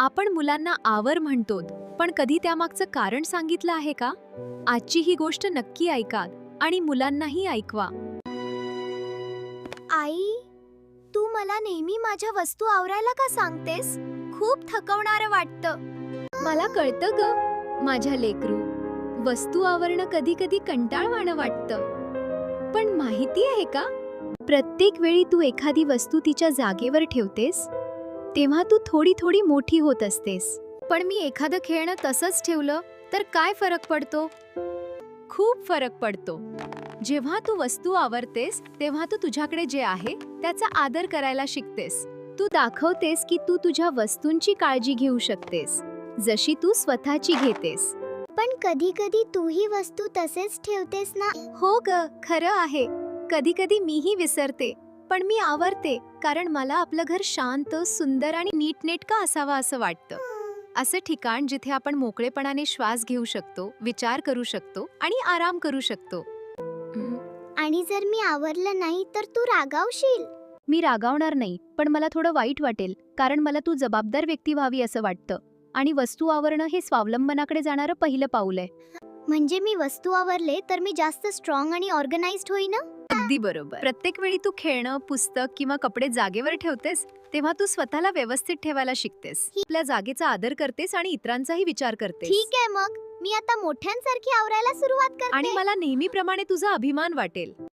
आपण मुलांना आवर म्हणतो, पण कधी त्यामागचं कारण सांगितलं आहे का? आजची ही गोष्ट नक्की ऐका आणि मुलांनाही ऐकवा. आई, तू मला नेहमी माझ्या वस्तू आवरायला का सांगतेस? खूप थकवणारं वाटतं. मला कळतं ग माझ्या लेकरू, वस्तू आवरणं कधी कधी कंटाळवाणं वाटतं. पण माहिती आहे का, प्रत्येक वेळी तू एखादी वस्तू तिच्या जागेवर ठेवतेस तेव्हा तू थोडी थोडी मोठी होत असतेस. पण मी एखादं खेळणं तसंच ठेवलं तर काय फरक पडतो? खूप फरक पडतो. जेव्हा तू वस्तू आवरतेस तेव्हा तू तुझ्याकडे जे आहे त्याचा आदर करायला शिकतेस. तू दाखवतेस की तू तुझ्या वस्तूंची काळजी घेऊ शकतेस, जशी तू स्वतःची घेतेस. पण कधी कधी तू ही वस्तू तसेच ठेवतेस ना. हो ग, खरं आहे. कधी कधी मीही विसरते, पण मी आवरते कारण मला आपलं घर शांत, सुंदर आणि नीटनेटकं असावं असं वाटतं. असं ठिकाण जिथे आपण मोकळेपणाने श्वास घेऊ शकतो, विचार करू शकतो आणि आराम करू शकतो. आणि जर मी आवरलं नाही तर तू रागावशील. मी रागावणार नाही, पण मला थोडं वाईट वाटेल कारण मला तू जबाबदार व्यक्ती व्हावी असं वाटतं. आणि वस्तू आवरणं हे स्वावलंबनाकडे जाणारं पहिलं पाऊल आहे. म्हणजे मी वस्तू आवरले तर मी जास्त स्ट्रॉंग आणि ऑर्गनाइज्ड होईन. अगदी बरोबर. प्रत्येक वेळी तू खेळणं, पुस्तक किंवा कपडे जागेवर ठेवतेस तेव्हा तू स्वतःला व्यवस्थित ठेवायला शिकतेस. आपल्या जागेचा आदर करतेस आणि इतरांचाही विचार करतेस. ठीक आहे, मग मी आता मोठ्यांसारखी आवरायला सुरुवात करते. आणि मला नेहमीप्रमाणे तुझा अभिमान वाटेल.